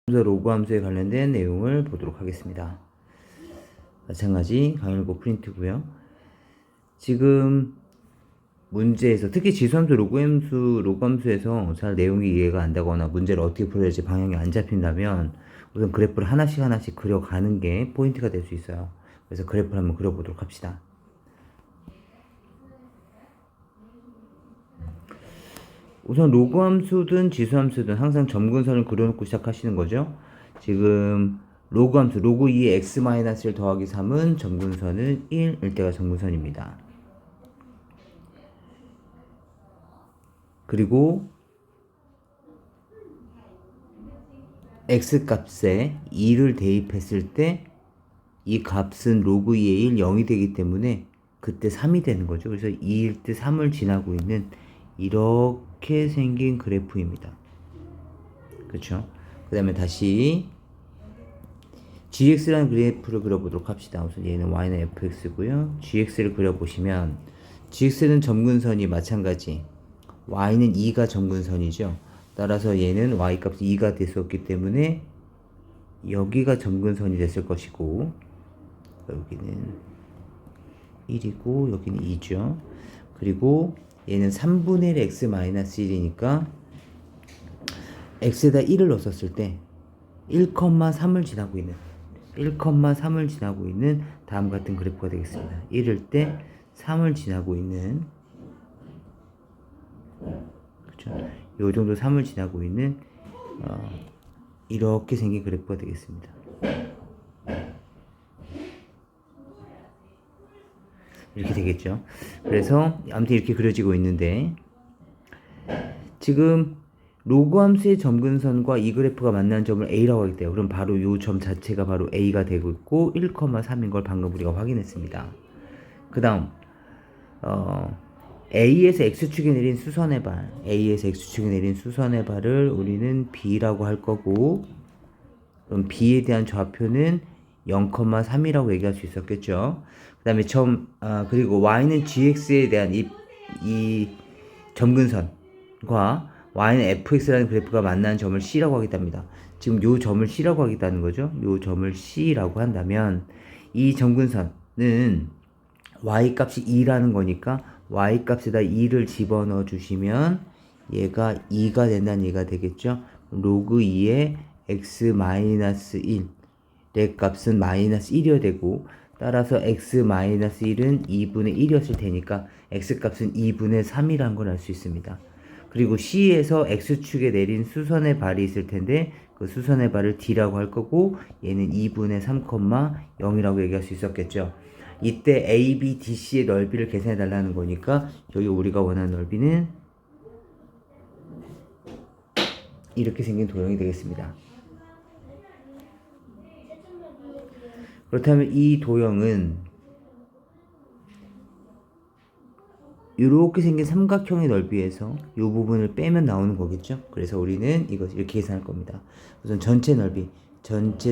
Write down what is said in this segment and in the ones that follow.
로그 함수에 관련된 내용을 보도록 하겠습니다. 마찬가지 강일보 프린트고요. 지금 문제에서 특히 지수함수 로그 함수에서 잘 내용이 이해가 안 되거나 문제를 어떻게 풀어야 될지 방향이 안 잡힌다면 우선 그래프를 하나씩 그려가는 게 포인트가 될 수 있어요. 그래서 그래프를 한번 그려보도록 합시다. 우선 로그 함수든 지수 함수든 항상 점근선을 그려놓고 시작하시는 거죠. 지금 로그 함수 로그 2의 x-1 더하기 3은 점근선은 1일 때가 점근선입니다. 그리고 x 값에 2를 대입했을 때 이 값은 로그 2의 1, 0이 되기 때문에 그때 3이 되는 거죠. 그래서 2일 때 3을 지나고 있는 이렇게 생긴 그래프입니다. 그렇죠? 그 다음에 다시 gx라는 그래프를 그려보도록 합시다. 우선 얘는 y는 fx고요. gx를 그려보시면 gx는 점근선이 마찬가지 y는 2가 점근선이죠. 따라서 얘는 y값이 2가 됐었기 때문에 여기가 점근선이 됐을 것이고 여기는 1이고 여기는 2죠. 그리고 얘는 3분의 1 x-1이니까 x에다 1을 넣었을 때 1,3을 지나고 있는 다음 같은 그래프가 되겠습니다. 1일 때 3을 지나고 있는 그렇죠? 요 정도 3을 지나고 있는 이렇게 생긴 그래프가 되겠습니다. 이렇게 되겠죠. 그래서 아무튼 이렇게 그려지고 있는데 지금 로그 함수의 점근선과 이 그래프가 만나는 점을 A라고 하기 때문에 그럼 바로 이 점 자체가 바로 A가 되고 있고 1,3인 걸 방금 우리가 확인했습니다. 그 다음 A에서 X축에 내린 수선의 발을 우리는 B라고 할 거고 그럼 B에 대한 좌표는 0,3이라고 얘기할 수 있었겠죠. 그 다음에 그리고 Y는 GX에 대한 이 점근선과 Y는 fx라는 그래프가 만나는 점을 C라고 하겠답니다. 지금 요 점을 C라고 하겠다는 거죠. 요 점을 C라고 한다면 이 점근선은 Y 값이 2라는 거니까 Y 값에다 2를 집어넣어 주시면 얘가 2가 된다는 얘기가 되겠죠. 로그 2의 x-1의 값은 마이너스 1이어야 되고 따라서 x-1은 2분의 1이었을 테니까 x값은 2분의 3이라는 걸 알 수 있습니다. 그리고 C에서 X축에 내린 수선의 발이 있을 텐데 그 수선의 발을 D라고 할 거고 얘는 2분의 3,0이라고 얘기할 수 있었겠죠. 이때 A, B, D, C의 넓이를 계산해 달라는 거니까 여기 우리가 원하는 넓이는 이렇게 생긴 도형이 되겠습니다. 그렇다면 이 도형은 이렇게 생긴 삼각형의 넓이에서 이 부분을 빼면 나오는 거겠죠. 그래서 우리는 이것을 이렇게 계산할 겁니다. 우선 전체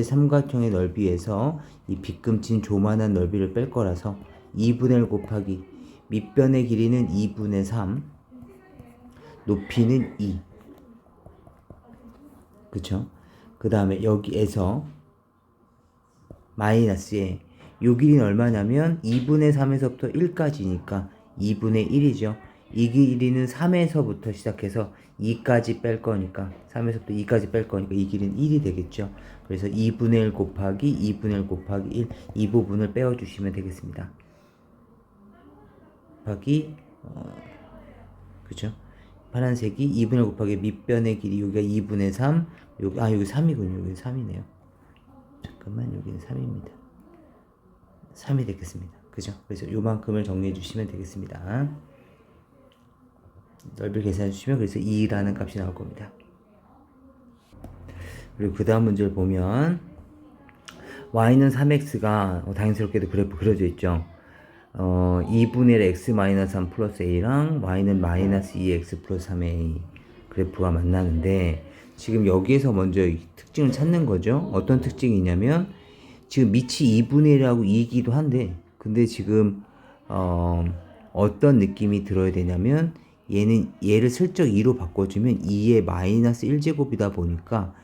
삼각형의 넓이에서 이 빗금친 조만한 넓이를 뺄 거라서 2분의 1 곱하기 밑변의 길이는 2분의 3 높이는 2 그쵸? 그 다음에 여기에서 마이너스에 요 길이는 얼마냐면 2분의 3에서부터 1까지니까 2분의 1이죠. 이 길이는 3에서부터 시작해서 2까지 뺄 거니까 3에서부터 2까지 뺄 거니까 이 길이는 1이 되겠죠. 그래서 2분의 1 곱하기 2분의 1 곱하기 1 이 부분을 빼어주시면 되겠습니다. 곱하기 그죠? 파란색이 2분의 1 곱하기 밑변의 길이 여기가 2분의 3 여기 3이군요. 여기 3이네요. 잠깐만 여기는 3입니다. 3이 되겠습니다. 그죠? 그래서 요만큼을 정리해 주시면 되겠습니다. 넓이를 계산해 주시면 그래서 2라는 값이 나올 겁니다. 그리고 그 다음 문제를 보면 y는 3x가 당연스럽게도 그래프 그려져 있죠. 2분의 1 x-3 플러스 a랑 y는 마이너스 2x 플러스 3a 그래프가 만나는데 지금 여기에서 먼저 이 특징을 찾는 거죠. 어떤 특징이 있냐면 지금 밑이 2분의 1하고 2이기도 한데 근데 지금 어떤 느낌이 들어야 되냐면 얘를 슬쩍 2로 바꿔주면 2의 마이너스 1제곱이다 보니까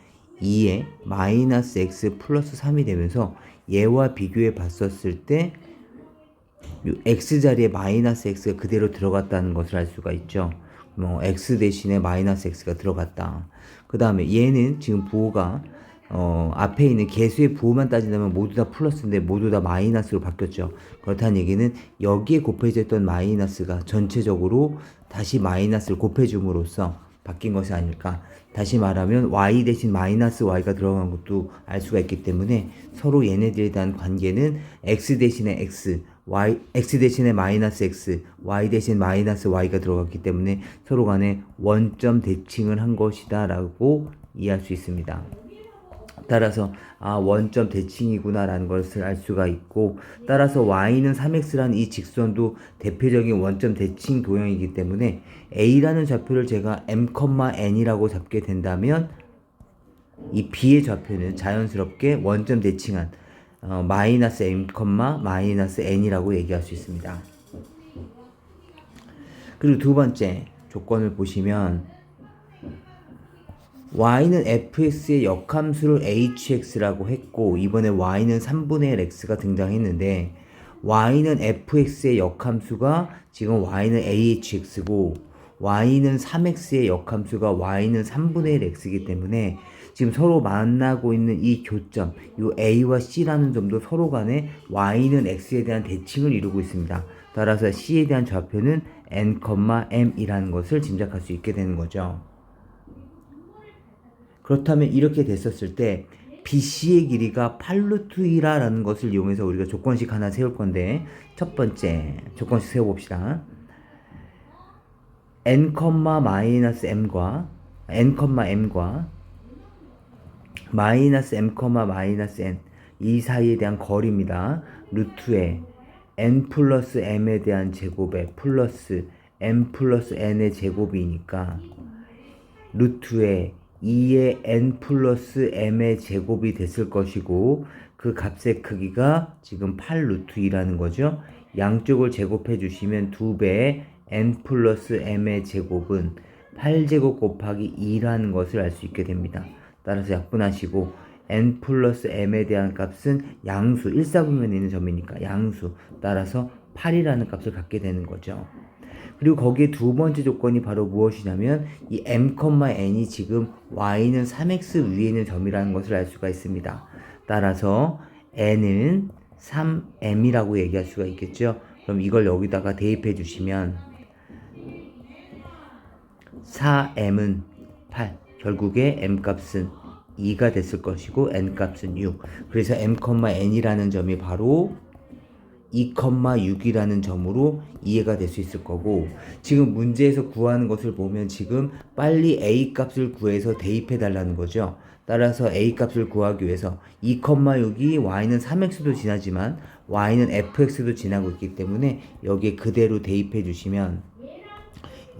2에 마이너스 x 플러스 3이 되면서 얘와 비교해 봤었을 때 x 자리에 마이너스 x가 그대로 들어갔다는 것을 알 수가 있죠. x 대신에 마이너스 x가 들어갔다. 그 다음에 얘는 지금 부호가 앞에 있는 개수의 부호만 따진다면 모두 다 플러스인데 모두 다 마이너스로 바뀌었죠. 그렇다는 얘기는 여기에 곱해져 있던 마이너스가 전체적으로 다시 마이너스를 곱해줌으로써 바뀐 것이 아닐까. 다시 말하면 y 대신 마이너스 y가 들어간 것도 알 수가 있기 때문에 서로 얘네들에 대한 관계는 x 대신에 x, x 대신에 마이너스 x, y 대신 마이너스 y가 들어갔기 때문에 서로 간에 원점 대칭을 한 것이다 라고 이해할 수 있습니다. 따라서 원점 대칭이구나 라는 것을 알 수가 있고, 따라서 y는 3x라는 이 직선도 대표적인 원점 대칭 도형이기 때문에 a라는 좌표를 제가 m,n이라고 잡게 된다면 이 b의 좌표는 자연스럽게 원점 대칭한 마이너스 m, 마이너스 n이라고 얘기할 수 있습니다. 그리고 두 번째 조건을 보시면 y는 fx의 역함수를 hx라고 했고, 이번에 y는 3분의 1 x가 등장했는데 y는 fx의 역함수가 지금 y는 ahx고 y는 3x의 역함수가 y는 3분의 1 x이기 때문에 지금 서로 만나고 있는 이 교점, 이 a와 c라는 점도 서로 간에 y는 x에 대한 대칭을 이루고 있습니다. 따라서 c에 대한 좌표는 n, m이라는 것을 짐작할 수 있게 되는 거죠. 그렇다면 이렇게 됐었을 때 BC의 길이가 8루트 2라는 것을 이용해서 우리가 조건식 하나 세울 건데, 첫 번째 조건식 세워봅시다. n,m과 마이너스 m, 마이너스 n 이 사이에 대한 거리입니다. 루트에 n 플러스 m에 대한 제곱에 플러스 m 플러스 n의 제곱이니까 루트에 2의 n 플러스 m의 제곱이 됐을 것이고, 그 값의 크기가 지금 8루트 2라는 거죠. 양쪽을 제곱해 주시면 2배의 n 플러스 m의 제곱은 8제곱 곱하기 2라는 것을 알 수 있게 됩니다. 따라서 약분하시고 n 플러스 m에 대한 값은 양수, 일사분면에 있는 점이니까 양수, 따라서 8이라는 값을 갖게 되는 거죠. 그리고 거기에 두 번째 조건이 바로 무엇이냐면 이 m, n이 지금 y는 3x 위에 있는 점이라는 것을 알 수가 있습니다. 따라서 n은 3m이라고 얘기할 수가 있겠죠. 그럼 이걸 여기다가 대입해 주시면 4m은 8, 결국에 m 값은 2가 됐을 것이고 n 값은 6. 그래서 m, n이라는 점이 바로 2,6이라는 점으로 이해가 될 수 있을 거고, 지금 문제에서 구하는 것을 보면 지금 빨리 a 값을 구해서 대입해 달라는 거죠. 따라서 a 값을 구하기 위해서 2,6이 y는 3x도 지나지만 y는 fx도 지나고 있기 때문에 여기에 그대로 대입해 주시면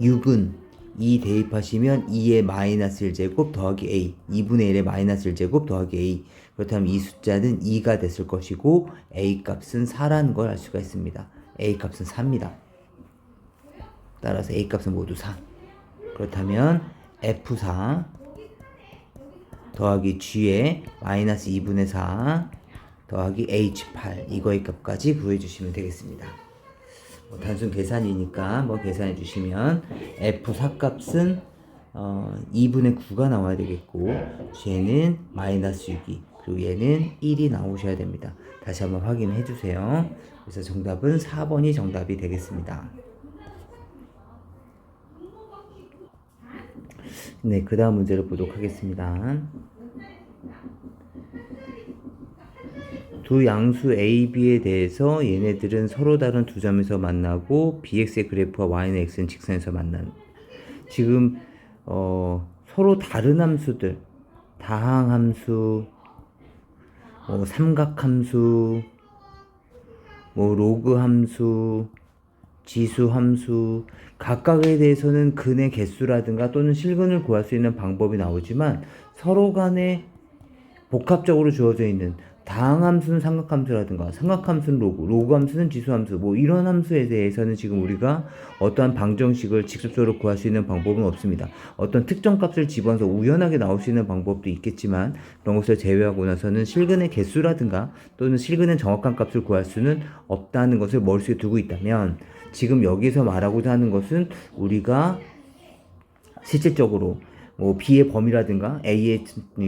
6은 2 대입하시면 2의 마이너스 1제곱 더하기 a, 2분의 1의 마이너스 1제곱 더하기 a, 그렇다면 이 숫자는 2가 됐을 것이고 a 값은 4라는 걸 알 수가 있습니다. a 값은 4입니다. 따라서 a 값은 모두 4. 그렇다면 f4 더하기 g의 마이너스 2분의 4 더하기 h8, 이거의 값까지 구해주시면 되겠습니다. 단순 계산이니까 계산해 주시면 f4 값은 2분의 9가 나와야 되겠고, 쟤는 마이너스 6이, 그리고 얘는 1이 나오셔야 됩니다. 다시 한번 확인해 주세요. 그래서 정답은 4번이 정답이 되겠습니다. 네, 그 다음 문제를 보도록 하겠습니다. 두 양수 a, b에 대해서 얘네들은 서로 다른 두 점에서 만나고 bx의 그래프와 y는 x는 직선에서 만난, 지금 서로 다른 함수들, 다항함수, 삼각함수, 로그함수, 지수함수, 각각에 대해서는 근의 개수라든가 또는 실근을 구할 수 있는 방법이 나오지만 서로 간에 복합적으로 주어져 있는 다항함수는 삼각함수라든가 삼각함수는 로그 함수는 지수함수 뭐 이런 함수에 대해서는 지금 우리가 어떠한 방정식을 직접적으로 구할 수 있는 방법은 없습니다. 어떤 특정 값을 집어넣어서 우연하게 나올 수 있는 방법도 있겠지만 그런 것을 제외하고 나서는 실근의 개수라든가 또는 실근의 정확한 값을 구할 수는 없다는 것을 머릿속에 두고 있다면 지금 여기서 말하고자 하는 것은 우리가 실질적으로 뭐 B의 범위라든가 A의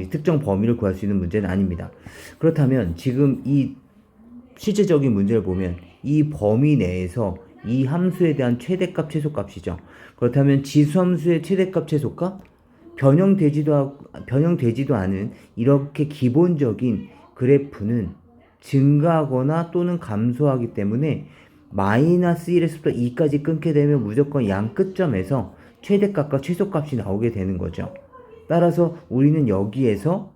특정 범위를 구할 수 있는 문제는 아닙니다. 그렇다면 지금 이 실질적인 문제를 보면 이 범위 내에서 이 함수에 대한 최대값, 최소값이죠. 그렇다면 지수함수의 최대값, 최소값? 변형되지도 않은 이렇게 기본적인 그래프는 증가하거나 또는 감소하기 때문에 마이너스 1에서부터 2까지 끊게 되면 무조건 양 끝점에서 최대값과 최소값이 나오게 되는 거죠. 따라서 우리는 여기에서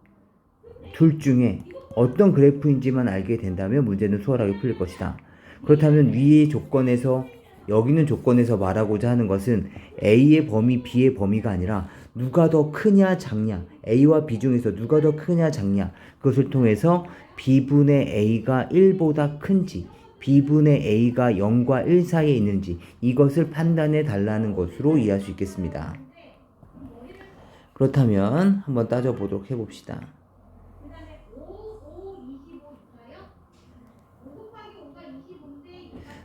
둘 중에 어떤 그래프인지만 알게 된다면 문제는 수월하게 풀릴 것이다. 그렇다면 위의 조건에서 여기는 조건에서 말하고자 하는 것은 A의 범위, B의 범위가 아니라 누가 더 크냐 작냐, A와 B 중에서 누가 더 크냐 작냐, 그것을 통해서 B분의 A가 1보다 큰지 B분의 A가 0과 1 사이에 있는지 이것을 판단해 달라는 것으로 이해할 수 있겠습니다. 그렇다면 한번 따져보도록 해봅시다.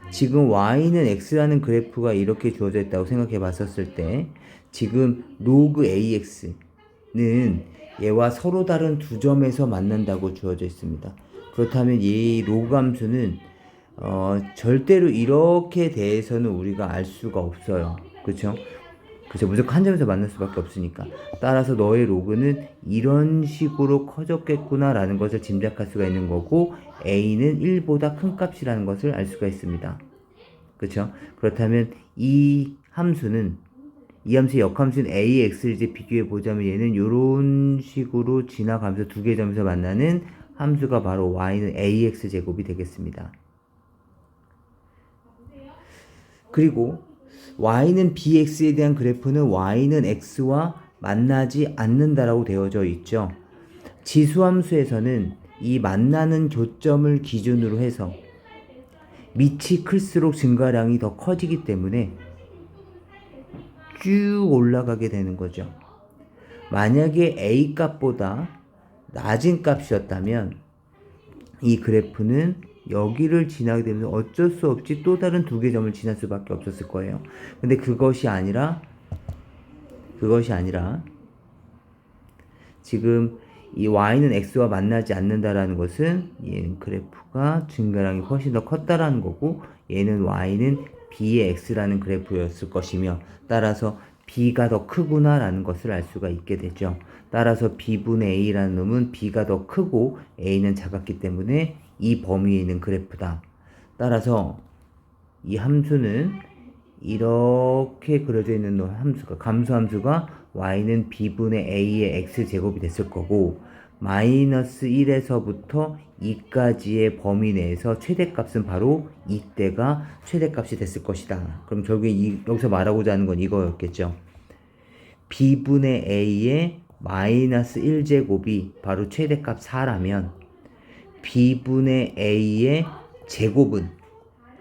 지금 y는 x라는 그래프가 이렇게 주어져 있다고 생각해 봤었을 때 지금 로그 ax는 얘와 서로 다른 두 점에서 만난다고 주어져 있습니다. 그렇다면 이 로그 함수는 절대로 이렇게 대해서는 우리가 알 수가 없어요. 그쵸? 그쵸? 무조건 한 점에서 만날 수밖에 없으니까. 따라서 너의 로그는 이런 식으로 커졌겠구나 라는 것을 짐작할 수가 있는 거고 a는 1보다 큰 값이라는 것을 알 수가 있습니다. 그쵸? 그렇다면 이 함수의 역함수인 AX를 이제 비교해 보자면 얘는 이런 식으로 지나가면서 두 개의 점에서 만나는 함수가 바로 y는 AX 제곱이 되겠습니다. 그리고 y는 bx에 대한 그래프는 y는 x와 만나지 않는다라고 되어져 있죠. 지수함수에서는 이 만나는 교점을 기준으로 해서 밑이 클수록 증가량이 더 커지기 때문에 쭉 올라가게 되는 거죠. 만약에 A 값보다 낮은 값이었다면 이 그래프는 여기를 지나게 되면 어쩔 수 없이 또 다른 두 개의 점을 지날 수밖에 없었을 거예요. 근데 그것이 아니라 지금 이 y는 x와 만나지 않는다라는 것은 얘는 그래프가 증가량이 훨씬 더 컸다라는 거고 얘는 y는 b의 x라는 그래프였을 것이며 따라서 b가 더 크구나 라는 것을 알 수가 있게 되죠. 따라서 b분의 a라는 놈은 b가 더 크고 a는 작았기 때문에 이 범위에 있는 그래프다. 따라서 이 함수는 이렇게 그려져 있는 함수가 감소함수가 y는 b분의 a의 x제곱이 됐을 거고 마이너스 1에서부터 2까지의 범위 내에서 최대값은 바로 이때가 최대값이 됐을 것이다. 그럼 결국에 여기서 말하고자 하는 건 이거였겠죠. b분의 a의 마이너스 1제곱이 바로 최대값 4라면 b분의 a의 제곱은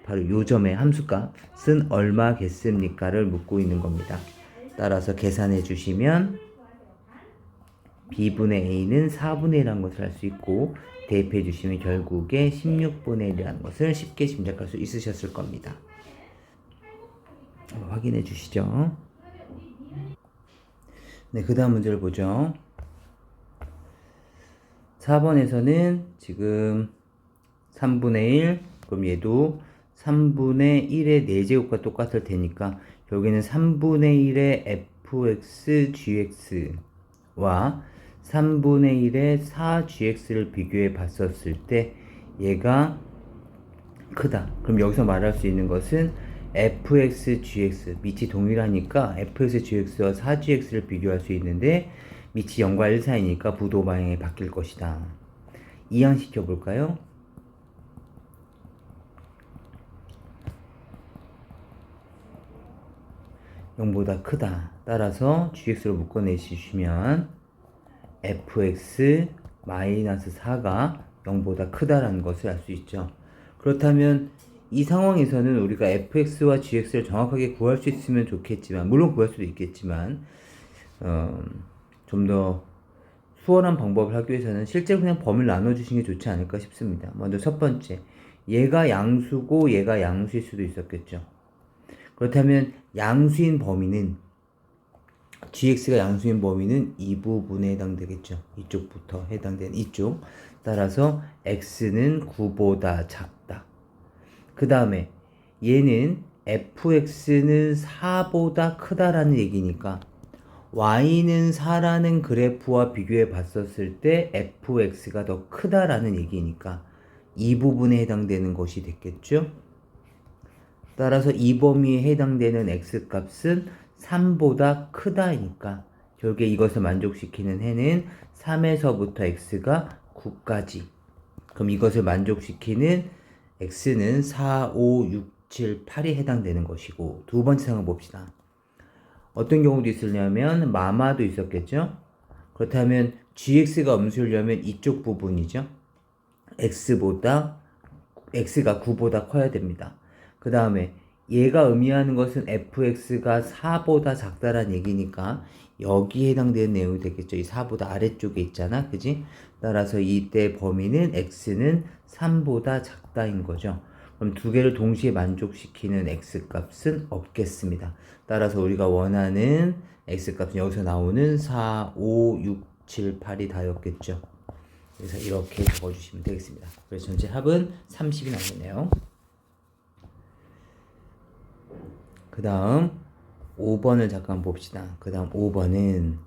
바로 요 점의 함수값은 얼마겠습니까를 묻고 있는 겁니다. 따라서 계산해 주시면 b분의 a는 4분의 1이라는 것을 알 수 있고 대입해 주시면 결국에 16분의 1이라는 것을 쉽게 짐작할 수 있으셨을 겁니다. 확인해 주시죠. 네, 그 다음 문제를 보죠. 4번에서는 지금 3분의 1, 그럼 얘도 3분의 1의 4제곱과 똑같을 테니까 여기는 3분의 1의 fx, gx와 3분의 1의 4gx를 비교해 봤었을 때 얘가 크다. 그럼 여기서 말할 수 있는 것은 fx, gx 밑이 동일하니까 fx, gx와 4gx를 비교할 수 있는데 밑이 0과 1 사이니까 부도 방향이 바뀔 것이다. 이항시켜 볼까요? (0보다) 크다. 따라서 gx로 묶어내주시면 fx 마이너스 4가 0보다 크다라는 것을 알 수 있죠. 그렇다면 이 상황에서는 우리가 fx와 gx를 정확하게 구할 수 있으면 좋겠지만, 물론 구할 수도 있겠지만 좀 더 수월한 방법을 하기 위해서는 실제로 그냥 범위를 나눠주시는 게 좋지 않을까 싶습니다. 먼저 첫 번째, 얘가 양수고 얘가 양수일 수도 있었겠죠. 그렇다면 양수인 범위는, gx가 양수인 범위는 이 부분에 해당되겠죠. 이쪽부터 해당되는 이쪽. 따라서 x는 9보다 작다. 그 다음에 얘는 fx는 4보다 크다라는 얘기니까 y는 4라는 그래프와 비교해 봤었을 때 fx가 더 크다라는 얘기니까 이 부분에 해당되는 것이 됐겠죠. 따라서 이 범위에 해당되는 x값은 3보다 크다니까 결국에 이것을 만족시키는 해는 3에서부터 x가 9까지. 그럼 이것을 만족시키는 x는 4, 5, 6, 7, 8이 해당되는 것이고, 두 번째 상황 봅시다. 어떤 경우도 있으려면 마마도 있었겠죠. 그렇다면 gx가 음수려면 이쪽 부분이죠. x가 9보다 커야 됩니다. 그 다음에 얘가 의미하는 것은 fx가 4보다 작다란 얘기니까 여기에 해당되는 내용이 되겠죠. 이 4보다 아래쪽에 있잖아, 그지? 따라서 이때 범위는 x는 3보다 작다인 거죠. 그럼 두 개를 동시에 만족시키는 x값은 없겠습니다. 따라서 우리가 원하는 x값은 여기서 나오는 4, 5, 6, 7, 8이 다였겠죠. 그래서 이렇게 적어주시면 되겠습니다. 그래서 전체 합은 30이 나오겠네요. 그 다음 5번을 잠깐 봅시다. 그 다음 5번은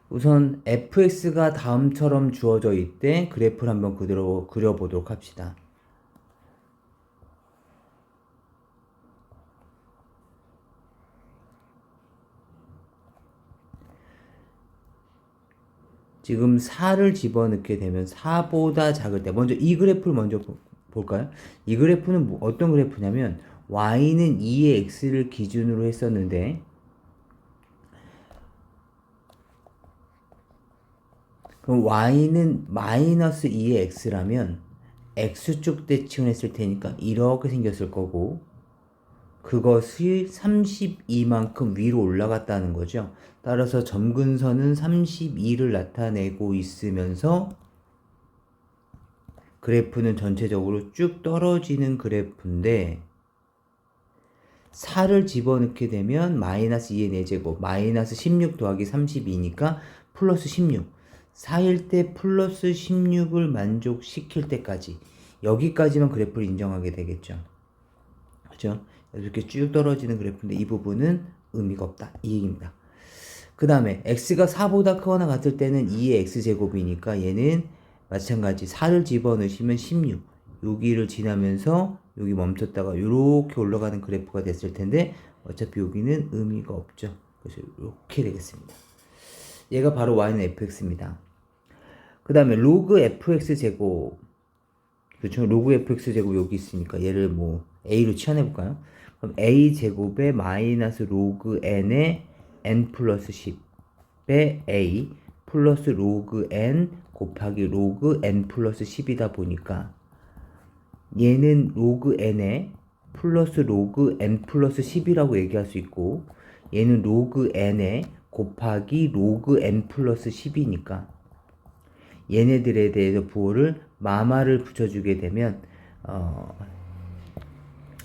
우선 fx가 다음처럼 주어져 있대 그래프를 한번 그대로 그려보도록 합시다. 지금 4를 집어넣게 되면 4보다 작을 때, 먼저 이 그래프를 먼저 볼까요? 이 그래프는 어떤 그래프냐면 y는 2의 x를 기준으로 했었는데, 그럼 y는 마이너스 2의 x라면 x축 대칭을 했을 테니까 이렇게 생겼을 거고, 그것이 32만큼 위로 올라갔다는 거죠. 따라서 점근선은 32를 나타내고 있으면서 그래프는 전체적으로 쭉 떨어지는 그래프인데, 4를 집어넣게 되면 마이너스 2의 4제곱, 마이너스 16 더하기 32니까 플러스 16. 4일 때 플러스 16을 만족시킬 때까지, 여기까지만 그래프를 인정하게 되겠죠. 그죠? 이렇게 쭉 떨어지는 그래프인데 이 부분은 의미가 없다, 이 얘기입니다. 그 다음에 x가 4보다 크거나 같을 때는 2의 x제곱이니까 얘는 마찬가지 4를 집어넣으시면 16, 여기를 지나면서 여기 멈췄다가 이렇게 올라가는 그래프가 됐을 텐데 어차피 여기는 의미가 없죠. 그래서 이렇게 되겠습니다. 얘가 바로 y는 fx입니다. 그 다음에 로그 fx제곱, 그렇죠? 로그 fx제곱 여기 있으니까 얘를 뭐 a로 치환해볼까요? 그럼 a제곱에 마이너스 로그 n에 n 플러스 10의 a 플러스 로그 n 곱하기 로그 n 플러스 10이다 보니까 얘는 로그 n에 플러스 로그 n 플러스 10이라고 얘기할 수 있고, 얘는 로그 n에 곱하기 로그 n 플러스 10이니까 얘네들에 대해서 부호를 마마를 붙여주게 되면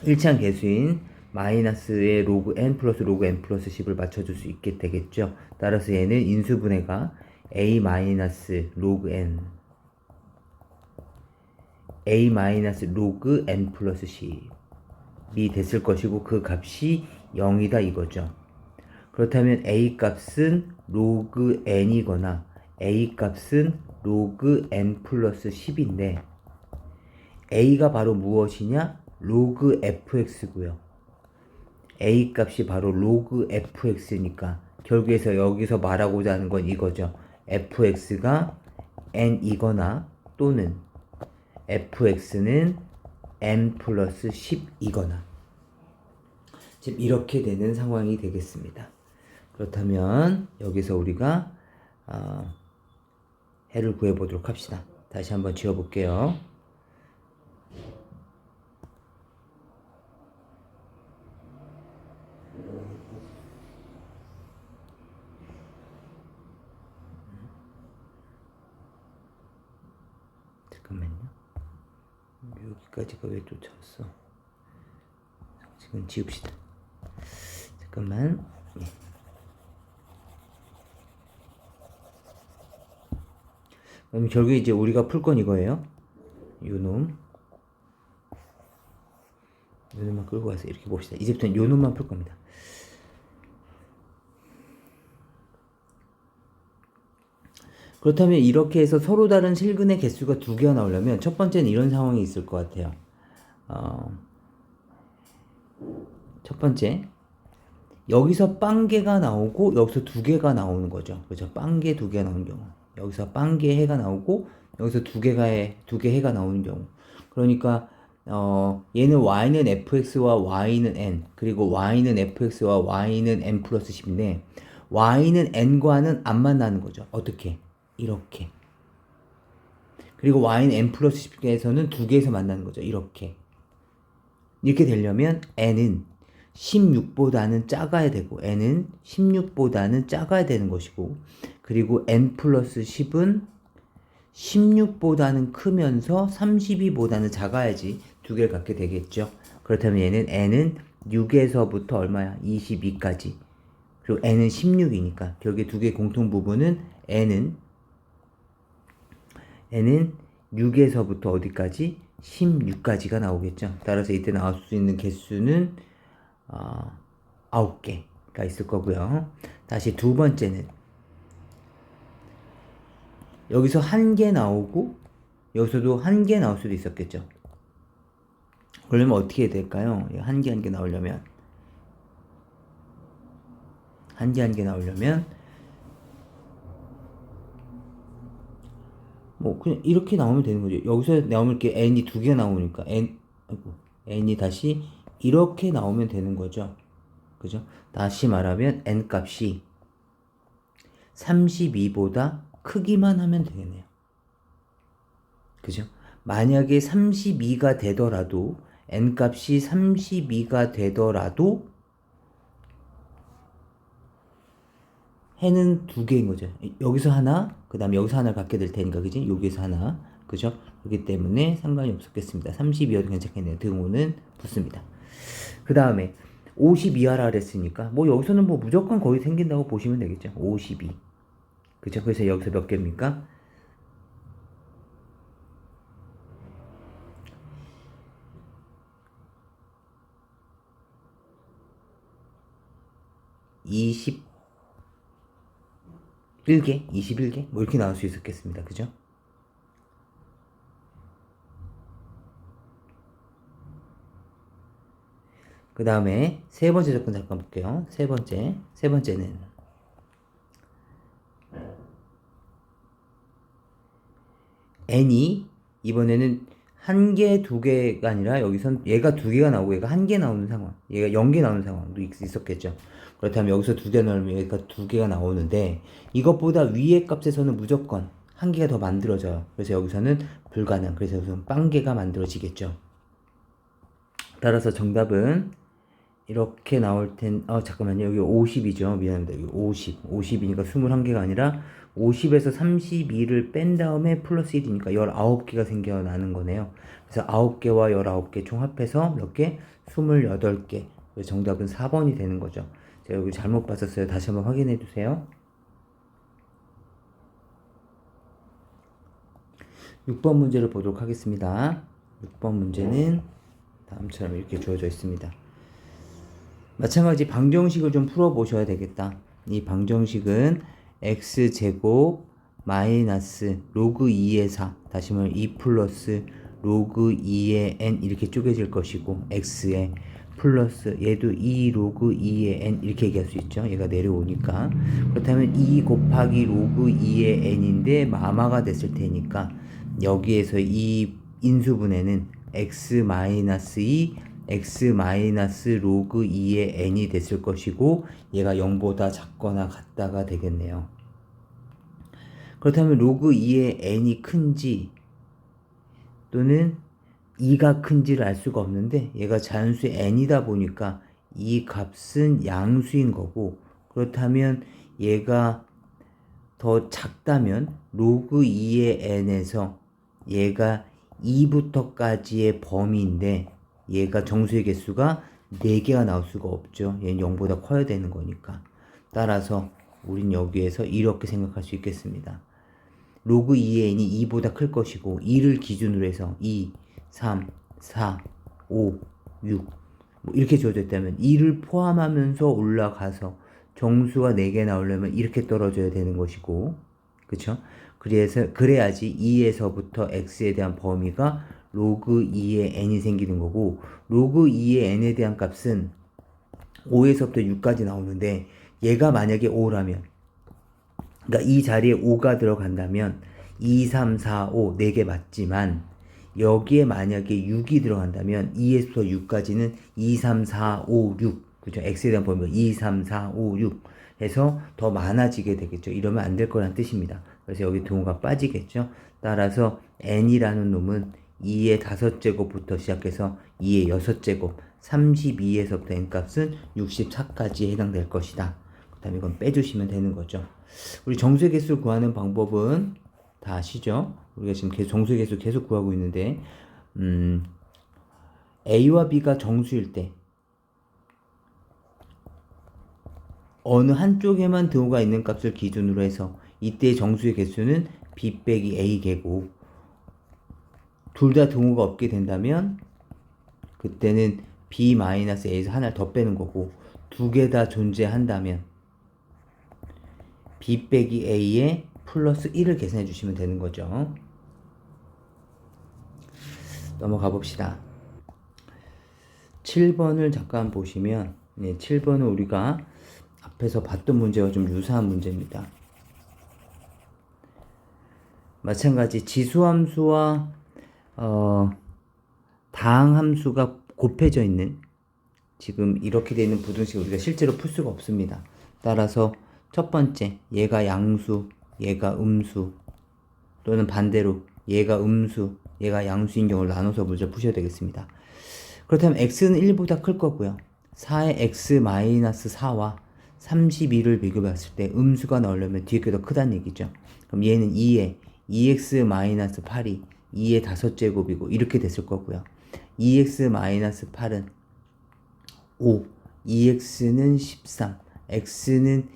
1차원 계수인 마이너스의 로그 n 플러스 로그 n 플러스 10을 맞춰줄 수 있게 되겠죠. 따라서 얘는 인수분해가 a 마이너스 로그 n, a 마이너스 로그 n 플러스 10이 됐을 것이고 그 값이 0이다 이거죠. 그렇다면 a 값은 로그 n이거나 a 값은 로그 n 플러스 10인데 a가 바로 무엇이냐? 로그 fx고요. a 값이 바로 로그 fx니까 결국에서 여기서 말하고자 하는 건 이거죠. fx가 n이거나 또는 fx는 n 플러스 10이거나 지금 이렇게 되는 상황이 되겠습니다. 그렇다면 여기서 우리가 해를 구해보도록 합시다. 다시 한번 지워볼게요. 잠깐만요. 여기까지가 왜 쫓아왔어? 지금 지웁시다. 잠깐만. 네. 그럼 결국에 이제 우리가 풀 건 이거예요. 요놈만 끌고 와서 이렇게 봅시다. 이제부터는 요놈만 풀 겁니다. 그렇다면 이렇게 해서 서로 다른 실근의 개수가 두 개가 나오려면 첫 번째는 이런 상황이 있을 것 같아요. 첫 번째, 여기서 빵개가 나오고 여기서 두 개가 나오는 거죠. 그렇죠? 빵개 두 개가 나오는 경우. 여기서 빵개 해가 나오고 여기서 두 개 해가 나오는 경우. 그러니까 얘는 y는 fx와 y는 n, 그리고 y는 fx와 y는 n 플러스 10인데 y는 n과는 안 만나는 거죠. 어떻게? 이렇게. 그리고 y는 n 플러스 10에서는 두 개에서 만나는 거죠. 이렇게. 이렇게 되려면 n은 16보다는 작아야 되고 n은 16보다는 작아야 되는 것이고, 그리고 n 플러스 10은 16보다는 크면서 32보다는 작아야지 두 개를 갖게 되겠죠. 그렇다면 얘는 n은 6에서부터 얼마야? 22까지. 그리고 n은 16이니까 결국에 두 개의 공통 부분은 n은 6에서부터 어디까지? 16까지가 나오겠죠. 따라서 이때 나올 수 있는 개수는 9개가 있을 거고요. 다시 두 번째는 여기서 1개 나오고 여기서도 1개 나올 수도 있었겠죠. 그러면 어떻게 해야 될까요? 1개 나오려면 한 개 나오려면 뭐 그냥 이렇게 나오면 되는 거죠. 여기서 나오면 이렇게 n이 두 개 나오니까 n이 다시 이렇게 나오면 되는 거죠. 그죠? 다시 말하면 n 값이 32보다 크기만 하면 되겠네요. 그죠? 만약에 32가 되더라도 n 값이 32가 되더라도 해는 두 개인 거죠. 여기서 하나, 그 다음에 여기서 하나를 갖게 될 테니까, 그지? 여기서 하나, 그죠? 그렇기 때문에 상관이 없었겠습니다. 32여도 괜찮겠네요. 등호는 붙습니다. 그 다음에 50 이하라 그랬으니까, 뭐 여기서는 뭐 무조건 거의 생긴다고 보시면 되겠죠. 52. 그죠? 그래서 여기서 몇 개입니까? 21개? 뭐 이렇게 나올 수 있었겠습니다. 그죠? 그 다음에 세 번째 조건 잠깐 볼게요. 세 번째는 n이 이번에는 1개, 2개가 아니라 여기선 얘가 2개가 나오고 얘가 1개 나오는 상황, 얘가 0개 나오는 상황도 있었겠죠. 그렇다면 여기서 2개 넣으면 여기가 2개가 나오는데 이것보다 위의 값에서는 무조건 1개가 더 만들어져요. 그래서 여기서는 불가능. 그래서 여기서는 빵개가 만들어지겠죠. 따라서 정답은 이렇게 나올 잠깐만요. 여기 50이죠. 미안합니다. 여기 50이니까 21개가 아니라 50에서 32를 뺀 다음에 플러스 1이니까 19개가 생겨나는 거네요. 그래서 9개와 19개 총합해서 몇 개? 28개. 그래서 정답은 4번이 되는 거죠. 제가 여기 잘못 봤었어요. 다시 한번 확인해 주세요. 6번 문제를 보도록 하겠습니다. 6번 문제는 다음처럼 이렇게 주어져 있습니다. 마찬가지 방정식을 좀 풀어보셔야 되겠다. 이 방정식은 x제곱 마이너스 로그 2의 4, 다시 말하면 2 플러스 로그 2의 n 이렇게 쪼개질 것이고, x에 플러스 얘도 2 로그 2의 n 이렇게 얘기할 수 있죠. 얘가 내려오니까. 그렇다면 2 곱하기 로그 2의 n인데 마마가 됐을 테니까 여기에서 이 인수분해는 x 마이너스 2 x 마이너스 로그 2의 n이 됐을 것이고, 얘가 0보다 작거나 같다가 되겠네요. 그렇다면 로그 2의 n이 큰지 또는 2가 큰지를 알 수가 없는데 얘가 자연수의 n이다 보니까 이 값은 양수인 거고, 그렇다면 얘가 더 작다면 로그 2의 n에서 얘가 2부터까지의 범위인데 얘가 정수의 개수가 4개가 나올 수가 없죠. 얘는 0보다 커야 되는 거니까. 따라서 우린 여기에서 이렇게 생각할 수 있겠습니다. 로그 2의 n이 2보다 클 것이고 2를 기준으로 해서 2, 3, 4, 5, 6 뭐 이렇게 주어져 있다면 2를 포함하면서 올라가서 정수가 4개 나오려면 이렇게 떨어져야 되는 것이고, 그쵸? 그래야지 2에서부터 x에 대한 범위가 로그 2의 n이 생기는 거고, 로그 2의 n에 대한 값은 5에서부터 6까지 나오는데 얘가 만약에 5라면, 그러니까 이 자리에 5가 들어간다면 2, 3, 4, 5 4개 맞지만 여기에 만약에 6이 들어간다면 2에서 6까지는 2, 3, 4, 5, 6 그죠? x에 대한 범위가 2, 3, 4, 5, 6 해서 더 많아지게 되겠죠. 이러면 안 될 거란 뜻입니다. 그래서 여기 등호가 빠지겠죠. 따라서 n이라는 놈은 2의 5제곱부터 시작해서 2의 6제곱 32에서부터 n값은 64까지 해당될 것이다. 그 다음에 이건 빼주시면 되는 거죠. 우리 정수의 개수를 구하는 방법은 다 아시죠? 우리가 지금 계속 정수의 개수 계속 구하고 있는데 A와 B가 정수일 때 어느 한쪽에만 등호가 있는 값을 기준으로 해서 이때의 정수의 개수는 B 빼기 A 개고, 둘 다 등호가 없게 된다면 그때는 B-A에서 하나를 더 빼는 거고, 두 개 다 존재한다면 B 빼기 A에 플러스 1을 계산해 주시면 되는 거죠. 넘어가 봅시다. 7번을 잠깐 보시면, 7번은 우리가 앞에서 봤던 문제와 좀 유사한 문제입니다. 마찬가지 지수함수와 다항함수가 곱해져 있는, 지금 이렇게 되어 있는 부등식을 우리가 실제로 풀 수가 없습니다. 따라서 첫 번째, 얘가 양수, 얘가 음수, 또는 반대로 얘가 음수, 얘가 양수인 경우를 나눠서 문제 푸셔야 되겠습니다. 그렇다면 x는 1보다 클 거고요. 4의 x-4와 32를 비교해봤을 때 음수가 나오려면 뒤에 게 더 크다는 얘기죠. 그럼 얘는 2의 2x-8이 2의 5제곱이고 이렇게 됐을 거고요. 2x-8은 5, 2x는 13, x는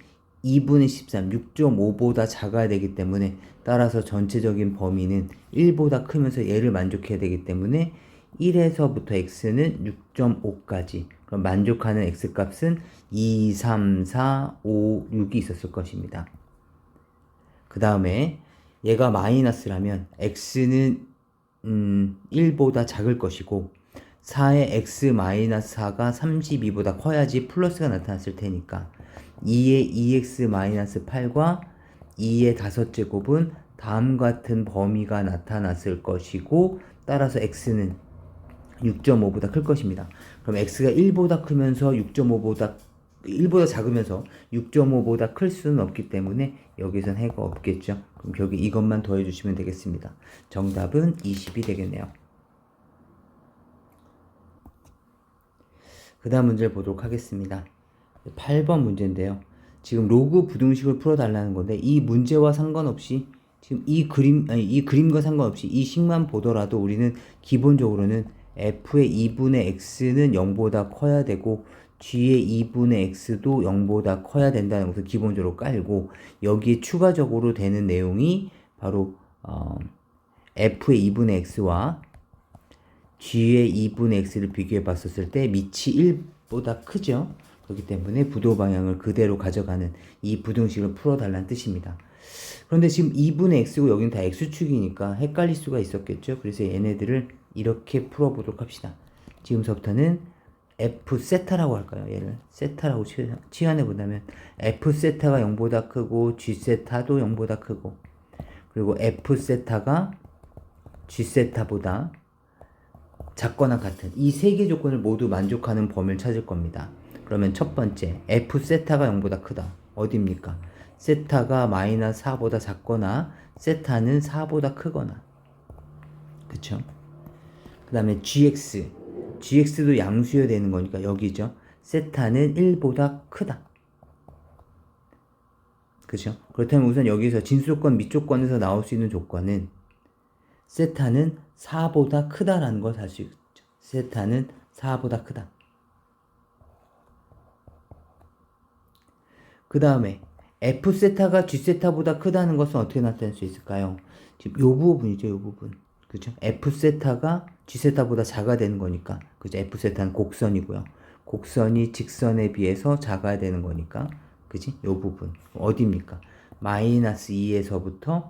2분의 13, 6.5보다 작아야 되기 때문에 따라서 전체적인 범위는 1보다 크면서 얘를 만족해야 되기 때문에 1에서부터 x는 6.5까지, 그럼 만족하는 x값은 2, 3, 4, 5, 6이 있었을 것입니다. 그 다음에 얘가 마이너스라면 x는 1보다 작을 것이고 4의 x-4가 32보다 커야지 플러스가 나타났을 테니까 2의 2x-8과 2의 5제곱은 다음과 같은 범위가 나타났을 것이고 따라서 x는 6.5보다 클 것입니다. 그럼 x가 1보다 크면서 1보다 작으면서 6.5보다 클 수는 없기 때문에 여기선 해가 없겠죠. 그럼 여기 이것만 더해 주시면 되겠습니다. 정답은 20이 되겠네요. 그 다음 문제를 보도록 하겠습니다. 8번 문제인데요. 지금 로그 부등식을 풀어달라는 건데 이 문제와 상관없이 지금 이 그림과 상관없이 이 식만 보더라도 우리는 기본적으로는 f의 2분의 x는 0보다 커야 되고 g의 2분의 x도 0보다 커야 된다는 것을 기본적으로 깔고 여기에 추가적으로 되는 내용이 바로 f의 2분의 x와 g의 2분의 x를 비교해 봤었을 때 밑이 1보다 크죠. 그렇기 때문에 부도 방향을 그대로 가져가는 이 부등식을 풀어달라는 뜻입니다. 그런데 지금 2분의 x고 여기는 다 x축이니까 헷갈릴 수가 있었겠죠. 그래서 얘네들을 이렇게 풀어보도록 합시다. 지금서부터는 f 세타라고 할까요? 얘를 세타라고 치환해 본다면 f 세타가 0보다 크고 g 세타도 0보다 크고 그리고 f 세타가 g 세타보다 작거나 같은 이 세 개 조건을 모두 만족하는 범위를 찾을 겁니다. 그러면 첫 번째 f 세타가 0보다 크다. 어디입니까? 세타가 마이너스 4보다 작거나 세타는 4보다 크거나, 그쵸? 그 다음에 gx도 양수여야 되는 거니까 여기죠. 세타는 1보다 크다. 그죠? 그렇다면 우선 여기서 진수조건 밑조건에서 나올 수 있는 조건은 세타는 4보다 크다라는 걸 알 수 있죠. 세타는 4보다 크다. 그 다음에 F세타가 G세타보다 크다는 것은 어떻게 나타낼 수 있을까요? 지금 요 부분이죠, 요 부분. 그죠? F세타가 G세타보다 작아야 되는 거니까. 그죠? F세타는 곡선이고요. 곡선이 직선에 비해서 작아야 되는 거니까. 그지? 요 부분. 어디입니까? 마이너스 2에서부터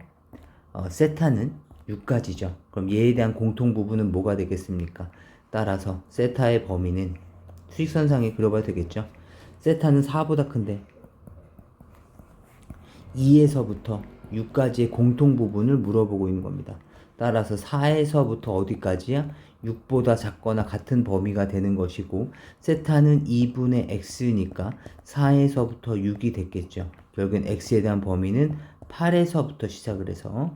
세타는 6까지죠. 그럼 얘에 대한 공통 부분은 뭐가 되겠습니까? 따라서 세타의 범위는 수직선상에 그려봐야 되겠죠. 세타는 4보다 큰데 2에서부터 6까지의 공통 부분을 물어보고 있는 겁니다. 따라서 4에서부터 어디까지야? 6보다 작거나 같은 범위가 되는 것이고 세타는 2분의 x니까 4에서부터 6이 됐겠죠. 결국엔 x에 대한 범위는 8에서부터 시작을 해서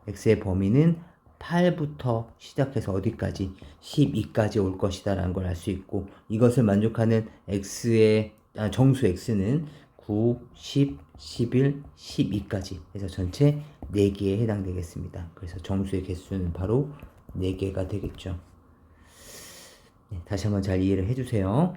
x의 범위는 8부터 시작해서 어디까지? 12까지 올 것이다 라는 걸 알 수 있고 이것을 만족하는 정수 x는 9, 10, 11, 12까지 해서 전체 4개에 해당되겠습니다. 그래서 정수의 개수는 바로 4개가 되겠죠. 네, 다시 한번 잘 이해를 해주세요.